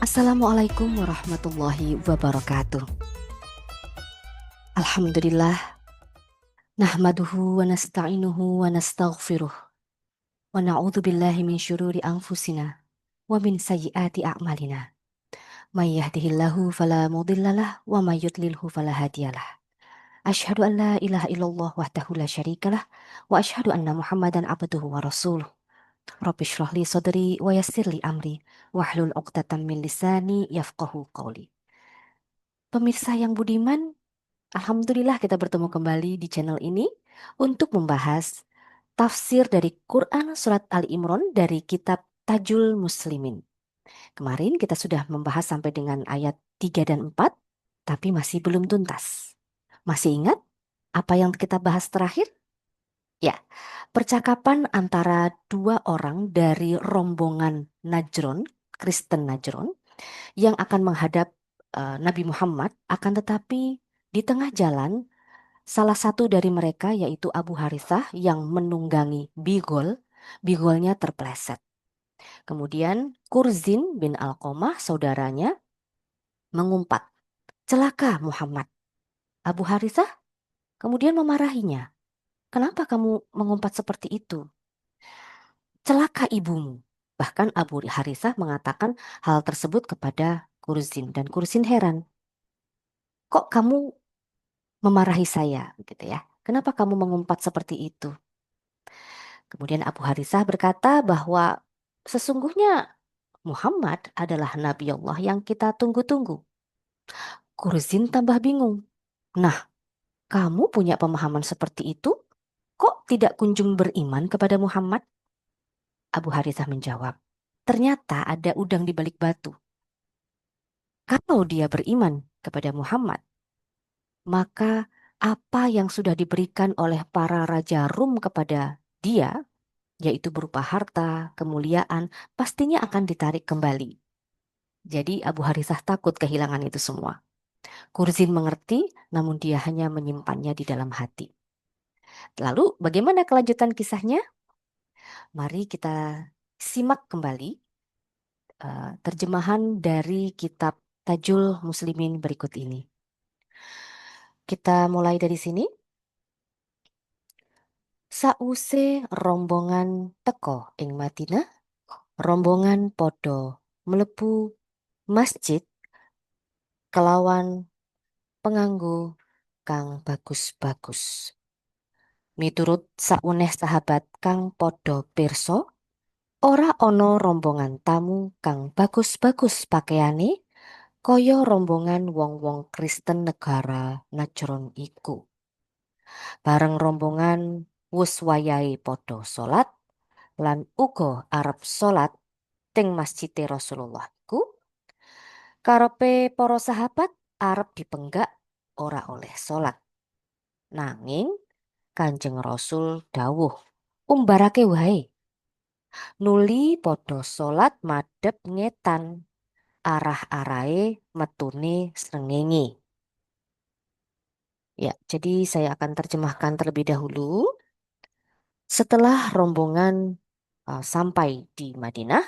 Assalamualaikum warahmatullahi wabarakatuh. Alhamdulillah, nahmaduhu wa nasta'inuhu wa nastaghfiruh wa na'udzu billahi min syururi anfusina wa min sayyiati a'malina. May yahdihillahu fala mudhillalah wa may yudlilhu fala hadiyalah. Asyhadu an la ilaha illallah wahdahu la syarikalah wa asyhadu anna Muhammadan abduhu wa rasuluh. Rabbi shrah li sadri wa yassir li amri wahlul 'uqdatam min lisani yafqahu qawli. Pemirsa yang budiman, alhamdulillah kita bertemu kembali di channel ini untuk membahas tafsir dari Quran Surat Ali Imran dari kitab Tajul Muslimin. Kemarin kita sudah membahas sampai dengan ayat 3 dan 4, tapi masih belum tuntas. Masih ingat apa yang kita bahas terakhir? Ya, percakapan antara dua orang dari rombongan Najron, Kristen Najron, yang akan menghadap Nabi Muhammad, akan tetapi di tengah jalan salah satu dari mereka yaitu Abu Harithah yang menunggangi bigolnya terpeleset. Kemudian Kurzin bin Alqamah saudaranya mengumpat, "Celaka Muhammad." Abu Harithah kemudian memarahinya, "Kenapa kamu mengumpat seperti itu? Celaka ibumu." Bahkan Abu Harithah mengatakan hal tersebut kepada Kurzin dan Kurzin heran. "Kok kamu memarahi saya?" gitu ya. "Kenapa kamu mengumpat seperti itu?" Kemudian Abu Harithah berkata bahwa sesungguhnya Muhammad adalah Nabi Allah yang kita tunggu-tunggu. Kurzin tambah bingung. "Nah, kamu punya pemahaman seperti itu? Kok tidak kunjung beriman kepada Muhammad?" Abu Harithah menjawab, "Ternyata ada udang di balik batu. Kalau dia beriman kepada Muhammad, maka apa yang sudah diberikan oleh para raja Rum kepada dia, yaitu berupa harta, kemuliaan, pastinya akan ditarik kembali." Jadi Abu Harithah takut kehilangan itu semua. Kurzin mengerti, namun dia hanya menyimpannya di dalam hati. Lalu bagaimana kelanjutan kisahnya? Mari kita simak kembali terjemahan dari kitab Tajul Muslimin berikut ini. Kita mulai dari sini. Sause rombongan teko ing Madinah, rombongan podo mlebu masjid kelawan penganggo kang bagus-bagus. Miturut sauneh sahabat kang podo pirsa, ora ana rombongan tamu kang bagus-bagus pakaiane kaya rombongan wong-wong Kristen negara Najron iku. Bareng rombongan wus wayahe podo salat lan uga arep salat teng masjide Rasulullah iku, karepe para sahabat arep dipenggak ora oleh salat. Nanging Kanjeng Rasul dawuh, "Umbarake wae." Nuli podo salat madhep ngetan, arah-arahe metune srengenge. Ya, jadi saya akan terjemahkan terlebih dahulu. Setelah rombongan sampai di Madinah,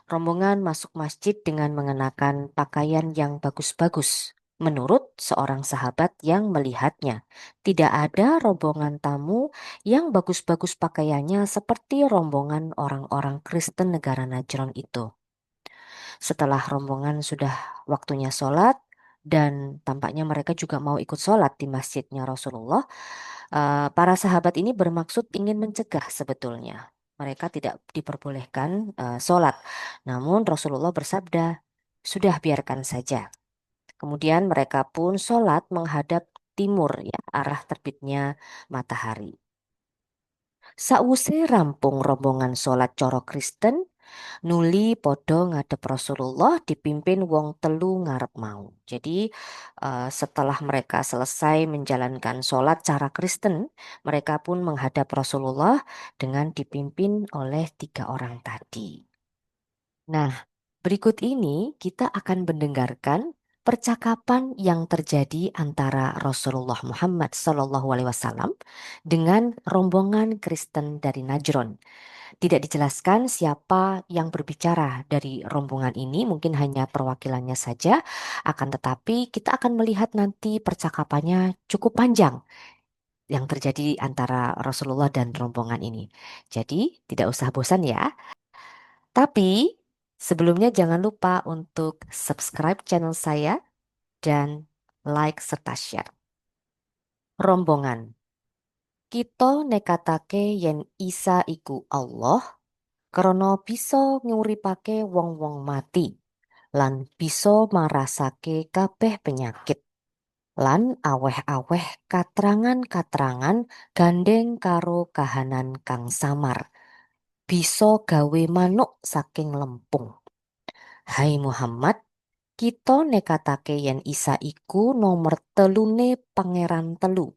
rombongan masuk masjid dengan mengenakan pakaian yang bagus-bagus. Menurut seorang sahabat yang melihatnya, tidak ada rombongan tamu yang bagus-bagus pakaiannya seperti rombongan orang-orang Kristen negara Najran itu. Setelah rombongan sudah waktunya sholat, dan tampaknya mereka juga mau ikut sholat di masjidnya Rasulullah, para sahabat ini bermaksud ingin mencegah sebetulnya. Mereka tidak diperbolehkan sholat. Namun Rasulullah bersabda, "Sudah biarkan saja." Kemudian mereka pun sholat menghadap timur, ya, arah terbitnya matahari. Sawuse rampung rombongan sholat coro Kristen, nuli podo ngadep Rasulullah dipimpin wong telu ngarep mau. Jadi setelah mereka selesai menjalankan sholat cara Kristen, mereka pun menghadap Rasulullah dengan dipimpin oleh 3 orang tadi. Nah, berikut ini kita akan mendengarkan percakapan yang terjadi antara Rasulullah Muhammad SAW dengan rombongan Kristen dari Najron. Tidak dijelaskan siapa yang berbicara dari rombongan ini, mungkin hanya perwakilannya saja. Akan tetapi kita akan melihat nanti percakapannya cukup panjang yang terjadi antara Rasulullah dan rombongan ini. Jadi tidak usah bosan ya. Tapi sebelumnya jangan lupa untuk subscribe channel saya dan like serta share. Rombongan. Kita nekatake yen Isa iku Allah, krana bisa nguripake wong-wong mati, lan bisa marasake kabeh penyakit, lan aweh-aweh katrangan-katrangan gandeng karo kahanan kang samar, bisa gawe manuk saking lempung. Hai Muhammad, kita nekatake yen Isa iku nomor telune pangeran telu.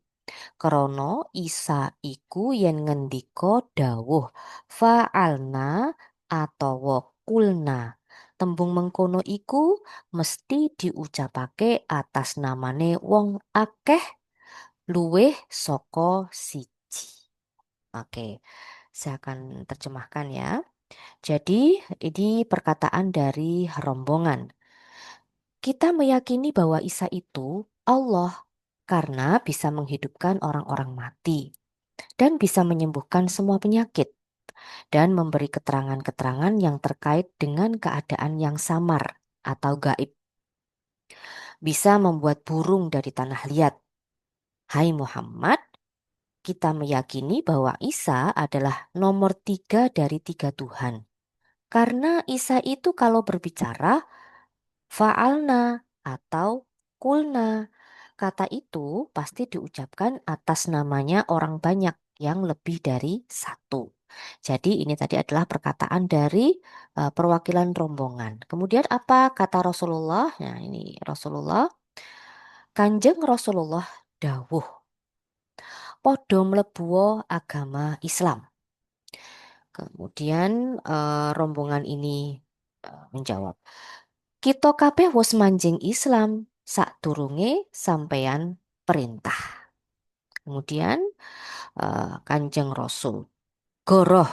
Krana Isa iku yen ngendika dawuh fa'alna atawa kulna. Tembung mengkono iku mesti diucapake atas namane wong akeh luwih saka siji. Oke, saya akan terjemahkan ya. Jadi, ini perkataan dari rombongan. Kita meyakini bahwa Isa itu Allah karena bisa menghidupkan orang-orang mati dan bisa menyembuhkan semua penyakit dan memberi keterangan-keterangan yang terkait dengan keadaan yang samar atau gaib. Bisa membuat burung dari tanah liat. Hai Muhammad, kita meyakini bahwa Isa adalah nomor 3 dari 3 Tuhan. Karena Isa itu kalau berbicara fa'alna atau kulna. Kata itu pasti diucapkan atas namanya orang banyak yang lebih dari satu. Jadi ini tadi adalah perkataan dari perwakilan rombongan. Kemudian apa kata Rasulullah? Nah ini Rasulullah. Kanjeng Rasulullah dawuh. Podo mlebu agama Islam. Kemudian rombongan ini menjawab. Kita kabeh wis manjing Islam sadurunge sampeyan perintah. Kemudian Kanjeng Rasul goroh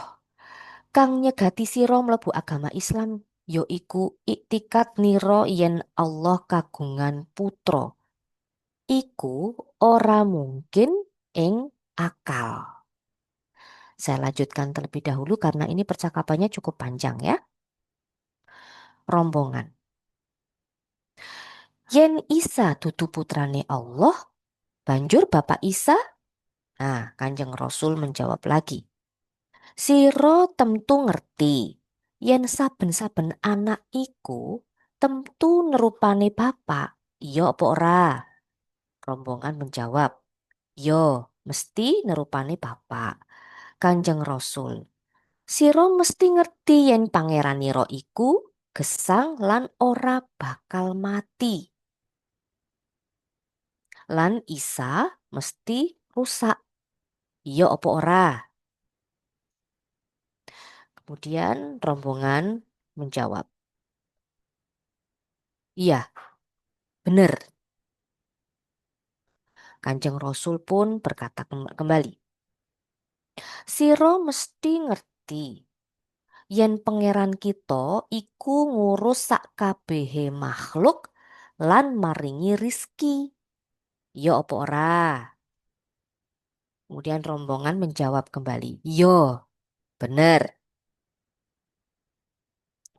kang nyegati sira mlebu agama Islam yaiku iktikat nira yen Allah kagungan putra. Iku ora mungkin ing akal. Saya lanjutkan terlebih dahulu karena ini percakapannya cukup panjang ya. Rombongan. Yen Isa dudu putrane Allah, banjur Bapak Isa. Nah, Kanjeng Rasul menjawab lagi. Sira temtu ngerti yen saben-saben anak iku temtu nerupane bapak. Iya apa ora? Rombongan menjawab, yo mesti nerupane bapak. Kanjeng Rasul, sira mesti ngerti yen pangeranira iku gesang lan ora bakal mati. Lan Isa mesti rusak. Iya apa ora? Kemudian rombongan menjawab, iya bener. Kanjeng Rasul pun berkata kembali, sira mesti ngerti yen pangeran kita iku ngurus sakabehe makhluk lan maringi rizki. Ya apa ora? Kemudian rombongan menjawab kembali, yo bener.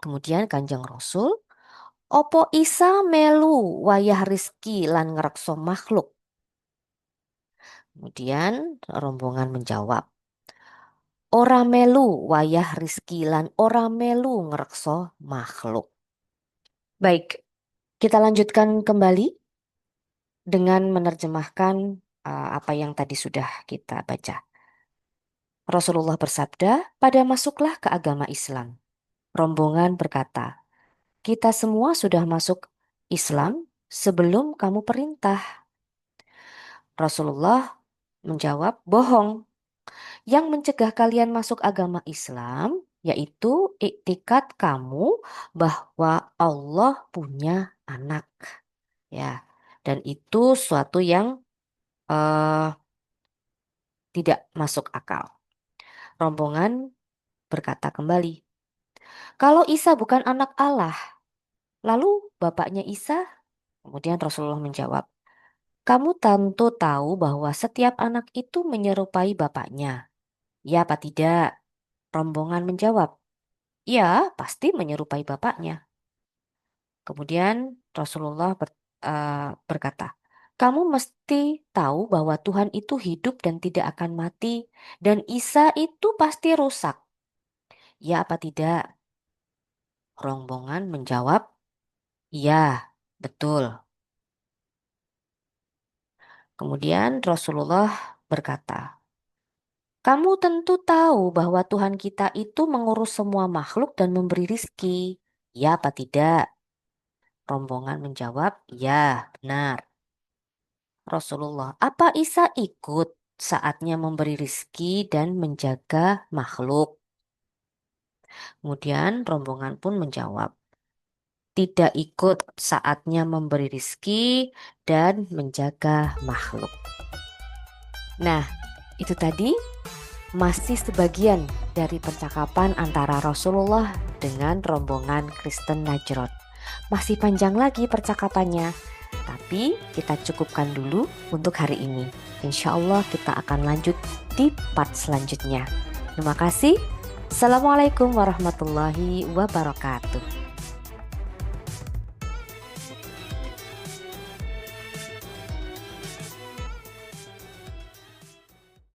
Kemudian Kanjeng Rasul, opo Isa melu wayah rizki lan ngrekso makhluk? Kemudian rombongan menjawab, ora melu wayah rizki lan ora melu ngrekso makhluk. Baik, kita lanjutkan kembali dengan menerjemahkan apa yang tadi sudah kita baca. Rasulullah bersabda, pada masuklah ke agama Islam. Rombongan berkata, kita semua sudah masuk Islam sebelum kamu perintah. Rasulullah menjawab, bohong. Yang mencegah kalian masuk agama Islam yaitu iktikat kamu bahwa Allah punya anak. ya. Dan itu suatu yang tidak masuk akal. Rombongan berkata kembali, kalau Isa bukan anak Allah, lalu bapaknya Isa? Kemudian Rasulullah menjawab, kamu tentu tahu bahwa setiap anak itu menyerupai bapaknya. Ya apa tidak? Rombongan menjawab, ya pasti menyerupai bapaknya. Kemudian Rasulullah berkata, kamu mesti tahu bahwa Tuhan itu hidup dan tidak akan mati, dan Isa itu pasti rusak. Ya apa tidak? Rombongan menjawab, iya, betul. Kemudian Rasulullah berkata, kamu tentu tahu bahwa Tuhan kita itu mengurus semua makhluk dan memberi rizki. Ya apa tidak? Rombongan menjawab, ya benar. Rasulullah, apa Isa ikut saatnya memberi rizki dan menjaga makhluk? Kemudian rombongan pun menjawab, tidak ikut saatnya memberi rizki dan menjaga makhluk. Nah, itu tadi masih sebagian dari percakapan antara Rasulullah dengan rombongan Kristen Najran. Masih panjang lagi percakapannya, tapi kita cukupkan dulu untuk hari ini. Insya Allah kita akan lanjut di part selanjutnya. Terima kasih. Assalamualaikum warahmatullahi wabarakatuh.